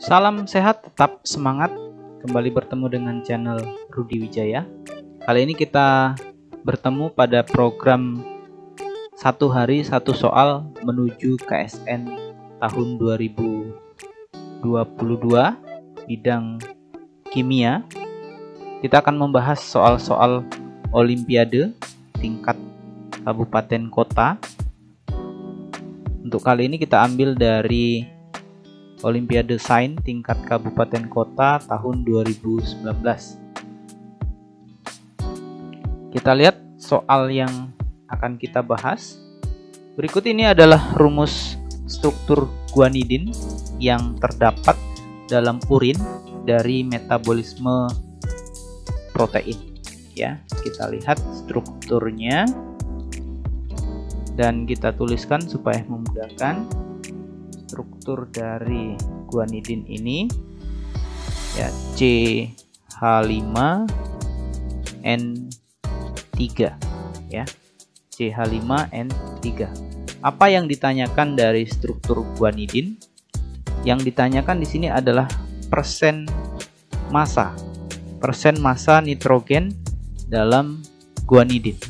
Salam sehat, tetap semangat. Kembali bertemu dengan channel Rudi Wijaya. Kali ini kita bertemu pada program satu hari satu soal menuju KSN tahun 2022 bidang kimia. Kita akan membahas soal-soal Olimpiade tingkat kabupaten kota. Untuk kali ini kita ambil dari Olimpiade Sains tingkat kabupaten kota tahun 2019. Kita lihat soal yang akan kita bahas. Berikut ini adalah rumus struktur guanidin yang terdapat dalam urin dari metabolisme protein. Ya, kita lihat strukturnya dan kita tuliskan supaya memudahkan. Struktur dari guanidin ini ya CH5N3 ya, CH5N3. Apa yang ditanyakan dari struktur guanidin? Yang ditanyakan di sini adalah persen massa nitrogen dalam guanidin.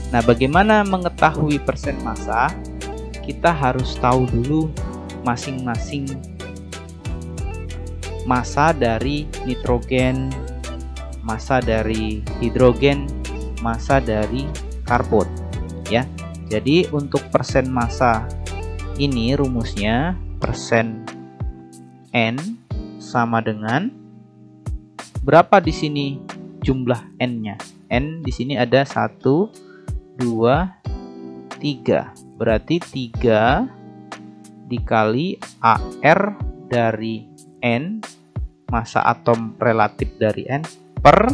Nah, bagaimana mengetahui persen massa? Kita harus tahu dulu masing-masing massa dari nitrogen, massa dari hidrogen, massa dari karbon ya. Jadi untuk persen massa ini rumusnya persen N sama dengan berapa di sini jumlah N-nya? N di sini ada 1, 2, 3. Berarti 3 dikali AR dari N, massa atom relatif dari N, per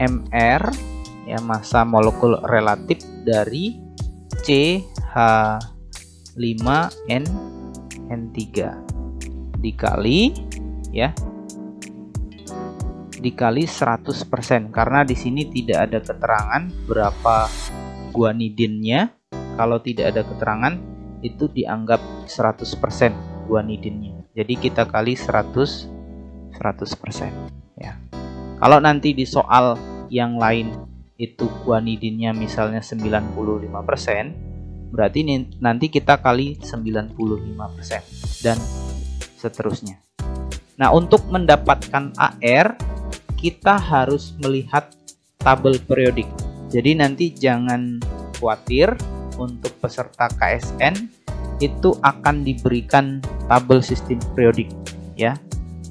MR, ya, massa molekul relatif dari CH5N3 dikali ya, dikali 100%, karena di sini tidak ada keterangan berapa guanidinnya. Kalau tidak ada keterangan itu dianggap 100% guanidinnya. Jadi kita kali 100% ya. Kalau nanti di soal yang lain itu guanidinnya misalnya 95%, berarti nanti kita kali 95% dan seterusnya. Nah, untuk mendapatkan AR kita harus melihat tabel periodik. Jadi nanti jangan khawatir, untuk peserta KSN itu akan diberikan tabel sistem periodik ya.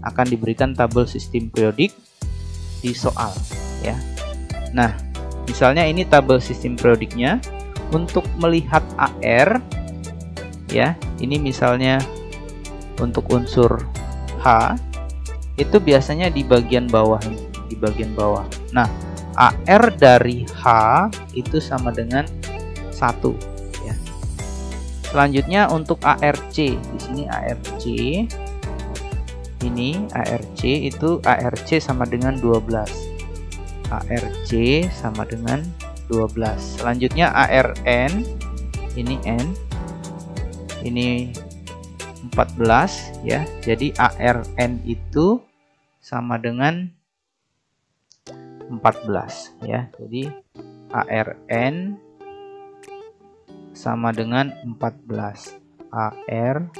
Akan diberikan tabel sistem periodik di soal ya. Nah, misalnya ini tabel sistem periodiknya. Untuk melihat AR ya, ini misalnya untuk unsur H itu biasanya di bagian bawah ini, di bagian bawah. Nah, AR dari H itu sama dengan 1 ya. Selanjutnya untuk ARC, di sini ARC. Ini ARC itu ARC sama dengan 12. ARC sama dengan 12. Selanjutnya ARN, ini N. Ini 14 ya. Jadi ARN itu sama dengan 14 ya. Jadi ARN sama dengan 14. ARN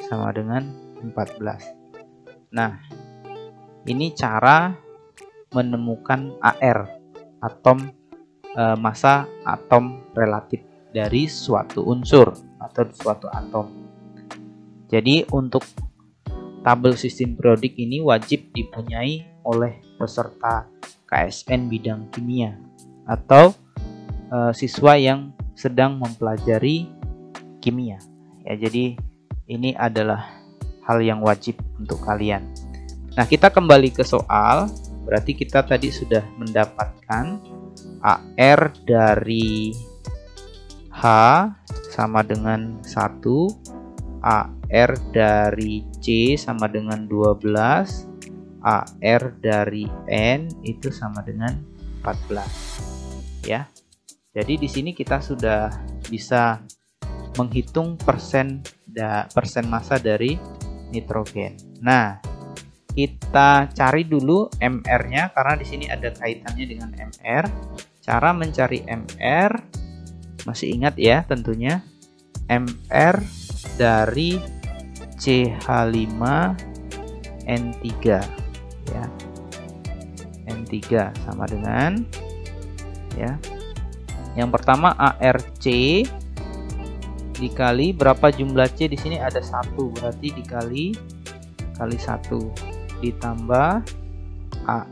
sama dengan 14. Nah, ini cara menemukan AR, atom massa atom relatif dari suatu unsur atau suatu atom. Jadi untuk tabel sistem periodik ini wajib dipunyai oleh peserta KSN bidang kimia atau siswa yang sedang mempelajari kimia ya. Jadi ini adalah hal yang wajib untuk kalian. Nah, kita kembali ke soal. Berarti kita tadi sudah mendapatkan AR dari H sama dengan 1, AR dari C sama dengan 12, AR dari N itu sama dengan 14 ya. Jadi di sini kita sudah bisa menghitung persen massa dari nitrogen. Nah, kita cari dulu MR-nya karena di sini ada kaitannya dengan MR. Cara mencari MR, masih ingat ya tentunya, MR dari CH5N3 ya. N3 sama dengan ya. Yang pertama ARC dikali berapa jumlah C di sini ada 1, berarti dikali 1 ditambah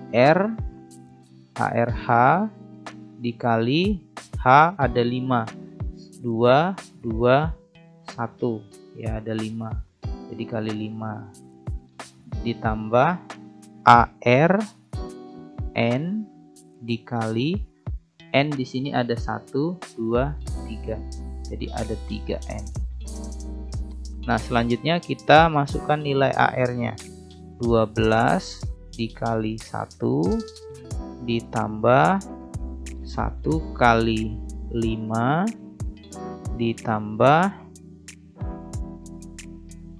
ARH dikali H ada 5, 2, 1 ya, ada 5, jadi kali 5 ditambah AR N dikali N di sini ada 1, 2, 3, jadi ada 3N. Nah, selanjutnya kita masukkan nilai AR-nya. 12 dikali 1 ditambah 1 kali 5 ditambah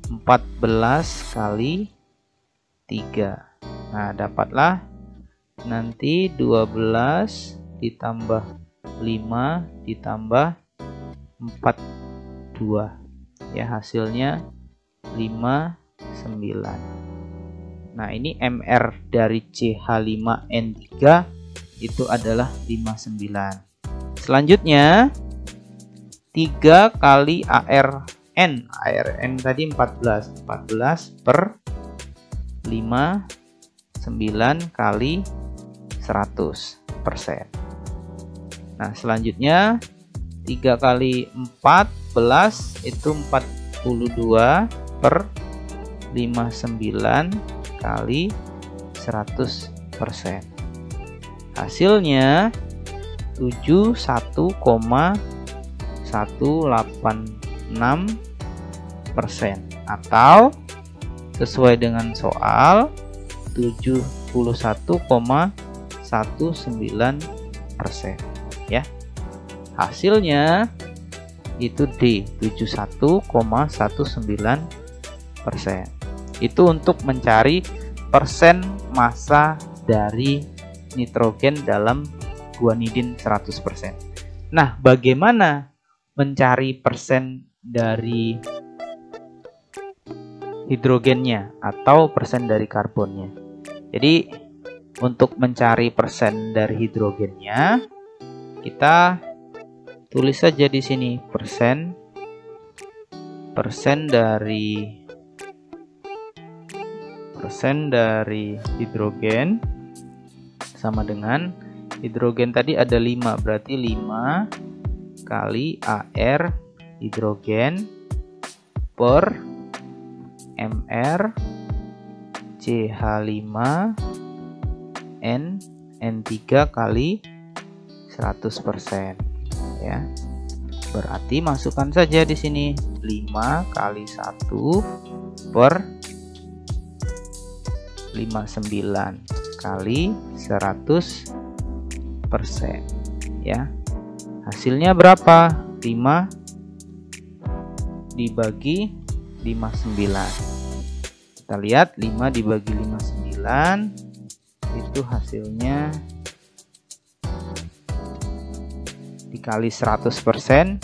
14 kali 3. Nah, dapatlah nanti 12 ditambah 5 ditambah 42 ya, hasilnya 59. Nah, ini MR dari CH5N3 itu adalah 59. Selanjutnya 3 kali ARN. ARN tadi 14 per 5, 9 kali 100%. Nah, selanjutnya 3 kali 14 itu 42 per 59 kali 100%. Hasilnya 71,186% atau sesuai dengan soal 71,19% ya. Hasilnya itu D, 71,19%. Itu untuk mencari persen massa dari nitrogen dalam guanidin 100%. Nah, bagaimana mencari persen dari hidrogennya atau persen dari karbonnya? Jadi, untuk mencari persen dari hidrogennya, kita tulis saja di sini persen dari hidrogen sama dengan hidrogen tadi ada 5, berarti 5 kali AR hidrogen per MR CH5N3 kali 100% ya. Berarti masukkan saja di sini 5 kali 1 per 59 kali 100% ya. Hasilnya berapa? 5 dibagi 59. Kita lihat 5 dibagi 59 itu hasilnya dikali 100%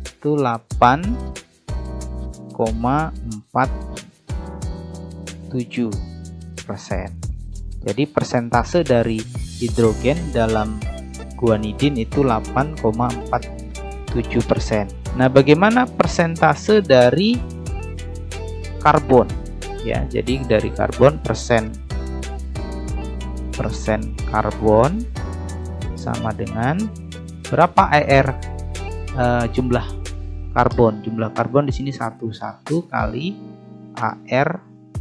itu 8,47%. Jadi persentase dari hidrogen dalam guanidin itu 8,47%. Nah, bagaimana persentase dari karbon? Ya, jadi dari karbon persen karbon sama dengan berapa jumlah karbon. Jumlah karbon di sini 1 kali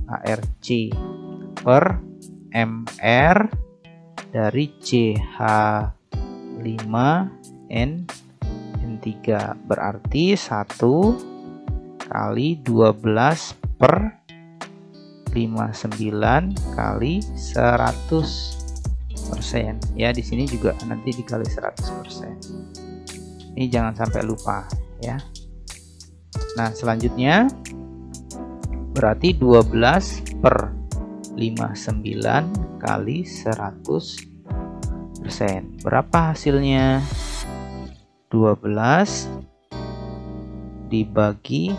ARC per MR dari CH5N3 berarti 1 kali 12 per 59 kali 100% ya. Di sini juga nanti dikali 100%. Ini jangan sampai lupa ya. Nah, selanjutnya berarti 12 per 59 kali 100%. Berapa hasilnya? 12 dibagi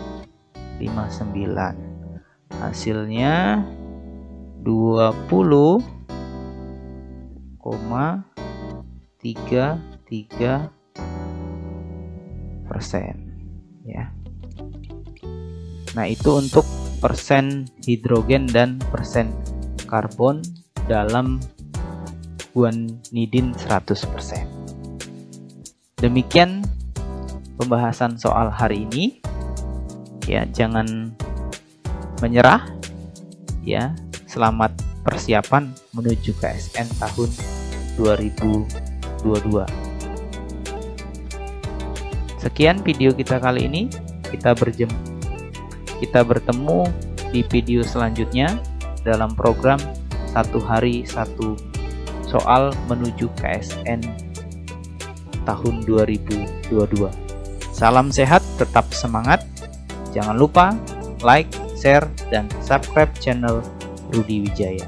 59. Hasilnya 20,33% ya. Nah, itu untuk persen hidrogen dan persen karbon dalam guanidin 100%. Demikian pembahasan soal hari ini. Ya, jangan menyerah ya. Selamat persiapan menuju KSN tahun 2022. Sekian video kita kali ini. Kita bertemu di video selanjutnya dalam program 1 hari 1 soal menuju KSN tahun 2022. Salam sehat, tetap semangat. Jangan lupa like, share, dan subscribe channel Rudi Wijaya.